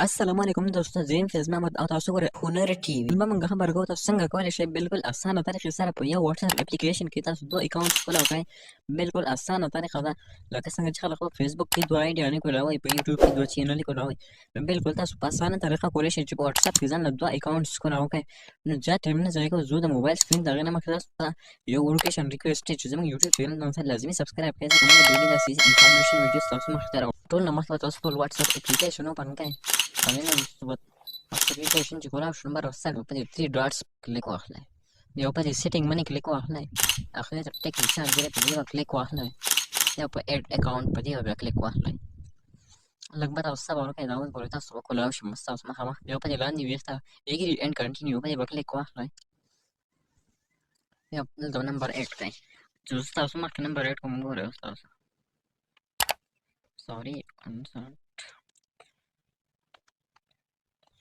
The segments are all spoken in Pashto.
السلام علیکم دوستو، زه یم فیض محمد او تاسو ګورئ هنر ټي وي. نن به موږ خبره کوو تاسو څنګه کولی شئ بالکل اسانه طریقې سره په یو واتساپ اپلیکیشن کې تاسو دوه اکاونټ خپله وکړئ. بالکل اسانه طریقه ده، لکه څنګه چې خلک په فیسبوک کې دوه آیډیانې کولوئ، په یوټیوب کې دوه چینلې کولوئ. نو بالکل تاسو په اسانه طریقه کولی شئ چې په واتساپ کې ځان له دوه اکاونټس کونه وکړئ. نو زیات ټایم نه ضایع کوو، زه د موبایل سکرین د هغې نه مخکې تاسو ته یو وړوکیشن ریکویسټ دی چې زموږ یوټیوب چینل ته سره لازمي سبسکرایب کړئ، ځکه موږ ډیلي داسې انفارمیشن ویډیوز تاسو مخې ته راوړو. ټول نه مخکې تاسو خپل واتساپ اپلیکیشن اوپن کړئ. هغې نه وروسته به اپلیکیشن چې کولاو شو نمبر ورسره په دې 3 ډاټس کلیک واخلئ، بیا په دې سیټینګ باندې کلیک واخلئ، اخري ته ټیک نشان دی په دې به کلیک واخلئ، بیا په ایډ اکاونټ په دې به بیا کلیک واخلئ. لږ به تاسو صبر وکړئ، دا اوس ګورئ تاسو به کولاو شئ ستاسو مخامخ، بیا په دې لاندې ویښته اګري اینډ کنټینیو په دې به کلیک واخلئ، بیا دلته به نمبر ایډ کړئ چې زه ستاسو مخکې نمبر ایډ کوم. ګورئ اوس تاسو سوري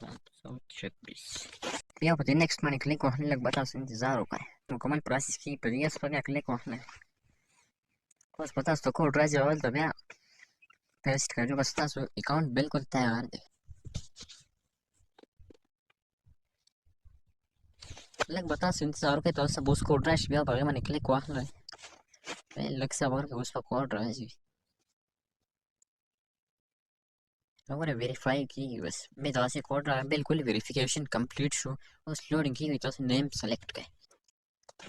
726 بیا په دې نیکسټ باندې کلیک واخلئ. لږ به تاسو انتظار وکړئ، مکمل پروسس کېږي. په دې یس په بیا کلیک واخلئ. اوس به تاسو ته کوډ راځي، هلته بیا پیسټ کړئ. بس ستاسو اکاونټ بالکل تیار دی. لږ به تاسو انتظار وکړئ، تاسو ته به اوس کوډ راشي، بیا په هغې باندې کلیک واخلئ. لږ صبر وکړئ، اوس به کوډ راځي. وګورئ ویریفای کېږي، بس بیا دغسې کوډ راغی، بالکل ویریفیکیشن کمپلیټ شو. اوس لوډینګ کېږي، تاسو نیم سلیکټ کړئ.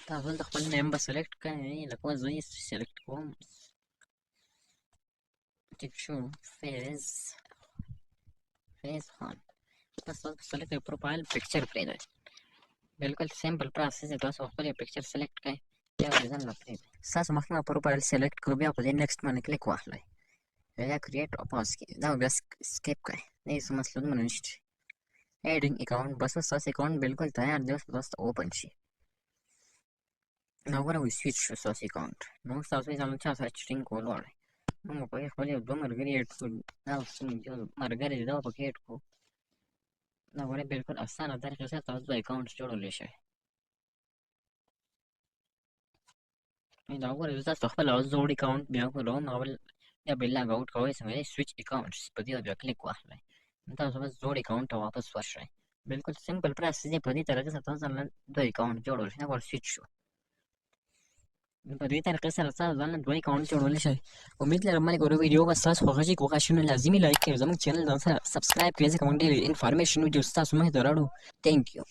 تاسو دلته خپل نیم به سلیکټ کړئ، لکه زه یې سلیکټ کوم. ټیک شو، فیض خان. تاسو سلیکټ کړئ، پروفایل پکچر پرېږدئ. بالکل سمپل پروسس دی، تاسو خپل یو پکچر سلیکټ کړئ، بیا یې ځان له پرېږدئ. ستاسو مخکې به پروفایل سلیکټ کړو، بیا په دې نیکسټ باندې کلیک واخلئ، بیا کریټ او پاس کړئ، دا بیا سکیپ کړئ، نه هېڅ مسلونه نشته. ایډینګ اکاونټ، بس اوس ستاسو اکاونټ بالکل تیار دی، اوس به تاسو ته اوپن شي. نو وګوره سویچ شو ستاسو اکاونټ. نو اوس تاسو یې ځان له چا سره چټینګ کول غواړئ، موږ به په هغې خپل یو دوه ملګري ایډ کړو. دا یو ملګری دی، دا به پکې ایډ کړو. دا وګورئ بالکل اسانه طریقې سره تاسو دوه اکاونټ جوړولی شئ. دا وګورئ زه تاسو ته خپل زوړ اکاونټ بیا کوم، بیا به یې لاګ آوټ کوئ. څنګه دی سویچ اکاونټس په دې بیا کلیک واخلئ. تاسو بس زوړ اکاونټ ته واپس ورشئ. بالکل سمپل پروسس دی، په دې طریقې سره تاسو ځان له دوه اکاونټ جوړولی شئ. دا وګوره سویچ شو. په دې طریقې سره تاسو ځان له دوه اکاونټ جوړولی شئ. امید لرم ملګرو ویډیو به ستاسو خوښه شي. که خوښه شي نو لازمي لایک کړئ، زموږ چینل ځان سره سبسکرایب کړئ، ځکه موږ ډېرې انفارمیشن ویډیوز ستاسو مخې ته راوړو. تھینک یو.